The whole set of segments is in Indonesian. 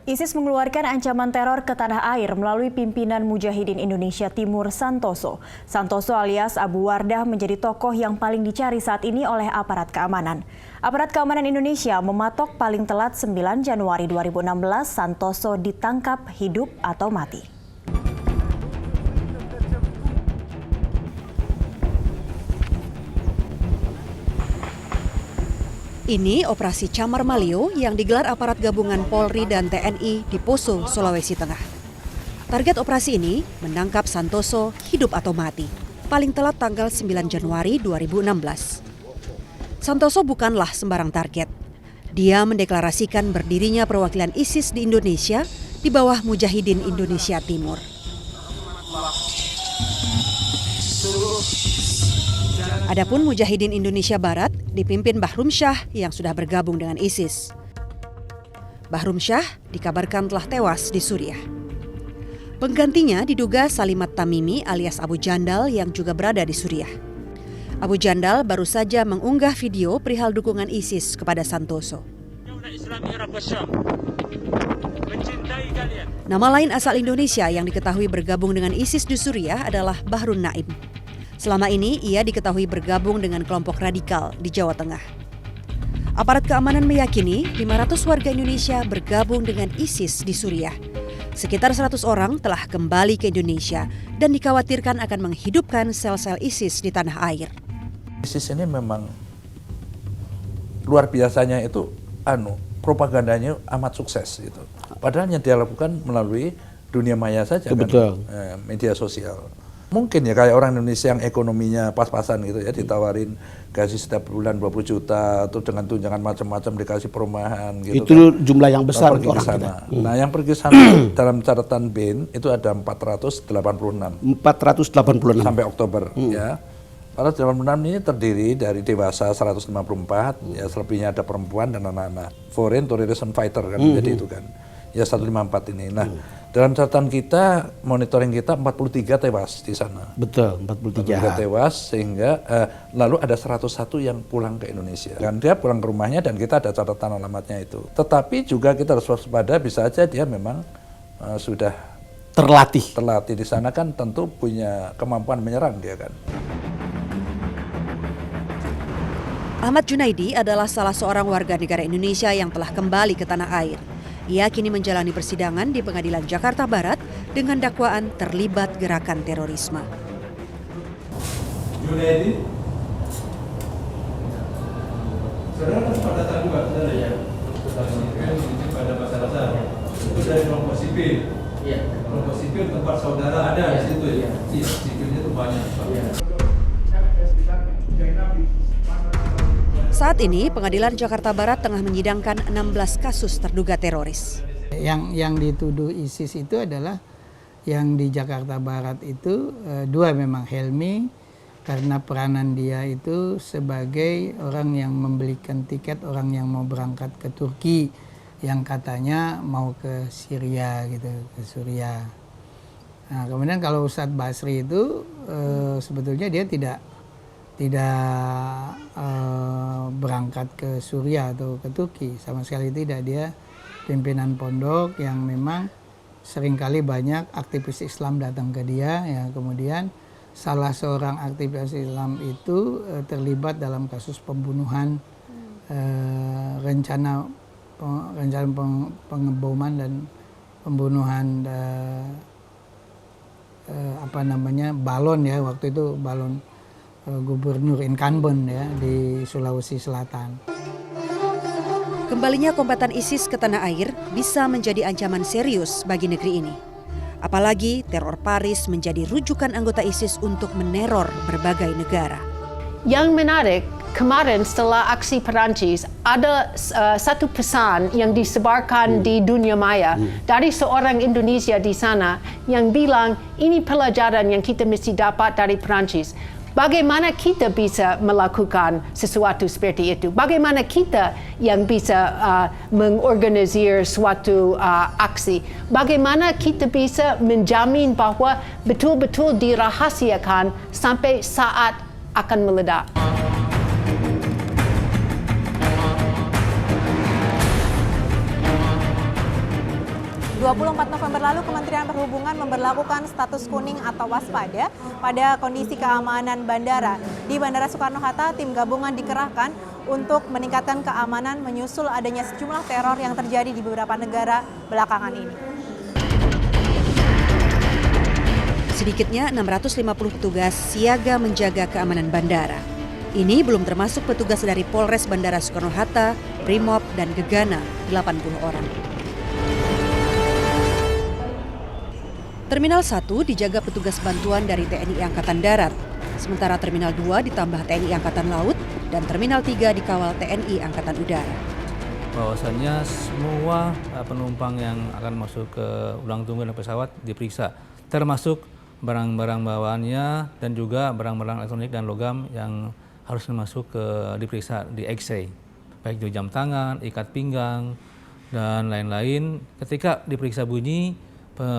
ISIS mengeluarkan ancaman teror ke tanah air melalui pimpinan Mujahidin Indonesia Timur Santoso. Santoso alias Abu Wardah menjadi tokoh yang paling dicari saat ini oleh aparat keamanan. Aparat keamanan Indonesia mematok paling telat 9 Januari 2016 Santoso ditangkap hidup atau mati. Ini operasi Camar Malio yang digelar aparat gabungan Polri dan TNI di Poso, Sulawesi Tengah. Target operasi ini menangkap Santoso hidup atau mati, paling telat tanggal 9 Januari 2016. Santoso bukanlah sembarang target. Dia mendeklarasikan berdirinya perwakilan ISIS di Indonesia di bawah Mujahidin Indonesia Timur. Adapun Mujahidin Indonesia Barat dipimpin Bahrum Syah yang sudah bergabung dengan ISIS. Bahrum Syah dikabarkan telah tewas di Suriah. Penggantinya diduga Salimat Tamimi alias Abu Jandal yang juga berada di Suriah. Abu Jandal baru saja mengunggah video perihal dukungan ISIS kepada Santoso. Nama lain asal Indonesia yang diketahui bergabung dengan ISIS di Suriah adalah Bahrun Naim. Selama ini ia diketahui bergabung dengan kelompok radikal di Jawa Tengah. Aparat keamanan meyakini 500 warga Indonesia bergabung dengan ISIS di Suriah. Sekitar 100 orang telah kembali ke Indonesia dan dikhawatirkan akan menghidupkan sel-sel ISIS di tanah air. ISIS ini memang luar biasanya itu propagandanya amat sukses gitu. Padahal yang dia lakukan melalui dunia maya saja kan, media sosial. Mungkin ya kayak orang Indonesia yang ekonominya pas-pasan gitu ya, ditawarin kasih setiap bulan 20 juta atau dengan tunjangan macam-macam dikasih perumahan gitu. Itu kan jumlah yang besar pergi orang sana. kita. Nah, yang pergi sana dalam catatan BIN itu ada 486 sampai Oktober ya. 486 ini terdiri dari dewasa 154, ya selebihnya ada perempuan dan anak-anak. Foreign Terrorism Fighter kan jadi itu kan. Ya 154 ini. Nah, dalam catatan kita, monitoring kita 43 tewas di sana. Betul, 43 tewas sehingga lalu ada 101 yang pulang ke Indonesia. Dan dia pulang ke rumahnya dan kita ada catatan alamatnya itu. Tetapi juga kita harus waspada, bisa aja dia memang sudah terlatih di sana kan, tentu punya kemampuan menyerang dia kan. Ahmad Junaidi adalah salah seorang warga negara Indonesia yang telah kembali ke tanah air. Ia kini menjalani persidangan di Pengadilan Jakarta Barat dengan dakwaan terlibat gerakan terorisme. Junaidi, saudara pada saat juga saudara ya, pada masa-masa itu dari kelompok sipil. Iya. Kelompok sipil tempat saudara ada di situ ya. Iya, sipilnya itu banyak. Saat ini, Pengadilan Jakarta Barat tengah menyidangkan 16 kasus terduga teroris. Yang dituduh ISIS itu adalah yang di Jakarta Barat itu dua memang Helmi, karena peranan dia itu sebagai orang yang membelikan tiket orang yang mau berangkat ke Turki yang katanya mau ke Syria gitu, ke Suriah. Nah, kemudian kalau Ustadz Basri itu sebetulnya dia tidak berangkat ke Suriah atau ke Turki, sama sekali tidak. Dia pimpinan pondok yang memang seringkali banyak aktivis Islam datang ke dia ya. Kemudian salah seorang aktivis Islam itu terlibat dalam kasus pembunuhan, rencana pengeboman dan pembunuhan balon ya, waktu itu balon gubernur incumbent ya di Sulawesi Selatan. Kembalinya kombatan ISIS ke tanah air bisa menjadi ancaman serius bagi negeri ini. Apalagi teror Paris menjadi rujukan anggota ISIS untuk meneror berbagai negara. Yang menarik, kemarin setelah aksi Perancis, ada satu pesan yang disebarkan di dunia maya dari seorang Indonesia di sana yang bilang ini pelajaran yang kita mesti dapat dari Perancis. Bagaimana kita bisa melakukan sesuatu seperti itu? Bagaimana kita yang bisa mengorganisir suatu aksi? Bagaimana kita bisa menjamin bahwa betul-betul dirahasiakan sampai saat akan meledak? 24 November lalu, Kementerian Perhubungan memberlakukan status kuning atau waspada pada kondisi keamanan bandara. Di Bandara Soekarno-Hatta, tim gabungan dikerahkan untuk meningkatkan keamanan menyusul adanya sejumlah teror yang terjadi di beberapa negara belakangan ini. Sedikitnya 650 petugas siaga menjaga keamanan bandara. Ini belum termasuk petugas dari Polres Bandara Soekarno-Hatta, Brimob, dan Gegana, 80 orang. Terminal 1 dijaga petugas bantuan dari TNI Angkatan Darat, sementara Terminal 2 ditambah TNI Angkatan Laut, dan Terminal 3 dikawal TNI Angkatan Udara. Bahwasannya semua penumpang yang akan masuk ke ulang tunggu dan pesawat diperiksa, termasuk barang-barang bawaannya dan juga barang-barang elektronik dan logam yang harus masuk ke diperiksa di X-ray, baik itu jam tangan, ikat pinggang, dan lain-lain. Ketika diperiksa bunyi,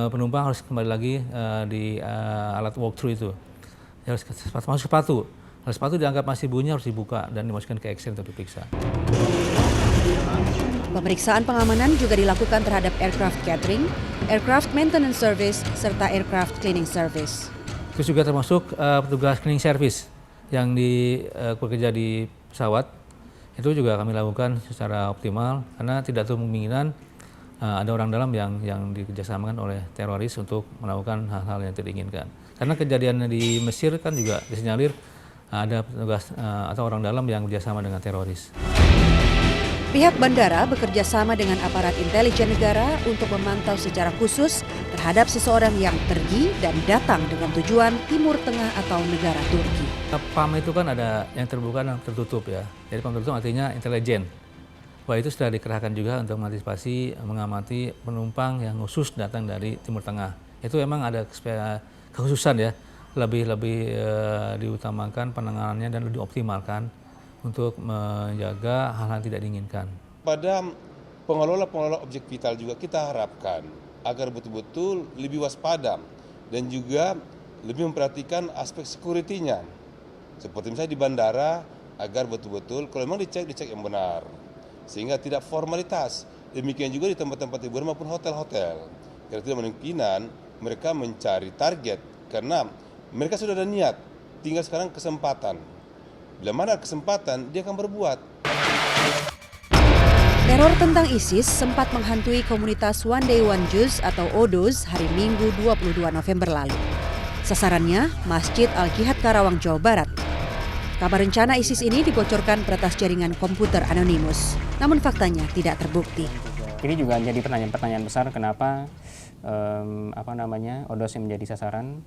penumpang harus kembali lagi di alat walkthrough itu. Harus masuk sepatu. Kalau sepatu dianggap masih bunyi harus dibuka dan dimasukkan ke X-ray untuk diperiksa. Pemeriksaan pengamanan juga dilakukan terhadap aircraft catering, aircraft maintenance service, serta aircraft cleaning service. Terus juga termasuk petugas cleaning service yang bekerja di pesawat, itu juga kami lakukan secara optimal karena tidak ada kemungkinan ada orang dalam yang dikerjasamakan oleh teroris untuk melakukan hal-hal yang tidak diinginkan. Karena kejadian di Mesir kan juga disinyalir ada petugas atau orang dalam yang bekerjasama dengan teroris. Pihak bandara bekerja sama dengan aparat intelijen negara untuk memantau secara khusus terhadap seseorang yang pergi dan datang dengan tujuan Timur Tengah atau negara Turki. PAM itu kan ada yang terbuka dan tertutup ya. Jadi PAM tertutup artinya intelijen. Wah, itu sudah dikerahkan juga untuk mengantisipasi, mengamati penumpang yang khusus datang dari Timur Tengah. Itu memang ada kekhususan ya, lebih diutamakan penanganannya dan lebih dioptimalkan untuk menjaga hal-hal tidak diinginkan. Pada pengelola objek vital juga kita harapkan agar betul-betul lebih waspada dan juga lebih memperhatikan aspek security-nya. Seperti misalnya di bandara, agar betul-betul kalau memang dicek yang benar. Sehingga tidak formalitas. Demikian juga di tempat-tempat hiburan maupun hotel-hotel. Karena tidak kemungkinan mereka mencari target karena mereka sudah ada niat, tinggal sekarang kesempatan. Bila mana kesempatan, dia akan berbuat. Teror tentang ISIS sempat menghantui komunitas One Day One Juz atau ODOZ hari Minggu 22 November lalu. Sasarannya Masjid Al-Jihad Karawang, Jawa Barat. Kabar rencana ISIS ini dibocorkan peretas jaringan komputer anonimus, namun faktanya tidak terbukti. Ini juga jadi pertanyaan besar, kenapa ODOZ yang menjadi sasaran?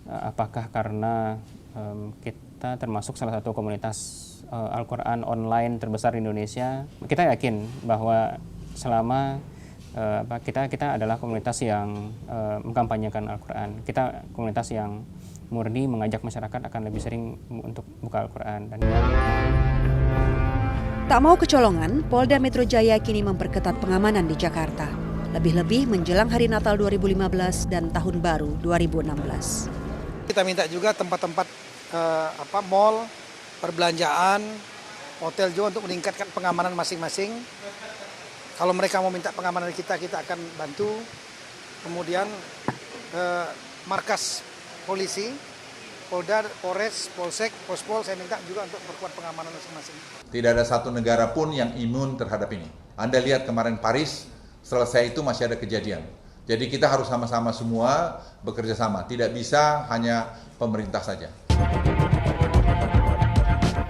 Apakah karena kita termasuk salah satu komunitas Al-Quran online terbesar di Indonesia? Kita yakin bahwa selama kita adalah komunitas yang mengkampanyekan Al-Quran. Kita komunitas yang murni mengajak masyarakat akan lebih sering untuk buka Al-Quran. Tak mau kecolongan, Polda Metro Jaya kini memperketat pengamanan di Jakarta. Lebih-lebih menjelang Hari Natal 2015 dan Tahun Baru 2016. Kita minta juga tempat-tempat mal, perbelanjaan, hotel juga untuk meningkatkan pengamanan masing-masing. Kalau mereka mau minta pengamanan kita akan bantu. Kemudian markas polisi, Polda, Polres, Polsek, Pospol, saya minta juga untuk perkuat pengamanan masing-masing. Tidak ada satu negara pun yang imun terhadap ini. Anda lihat kemarin Paris, selesai itu masih ada kejadian. Jadi kita harus sama-sama semua bekerja sama, tidak bisa hanya pemerintah saja.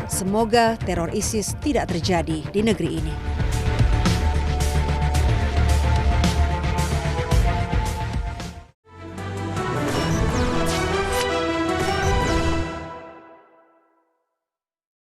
Semoga teror ISIS tidak terjadi di negeri ini.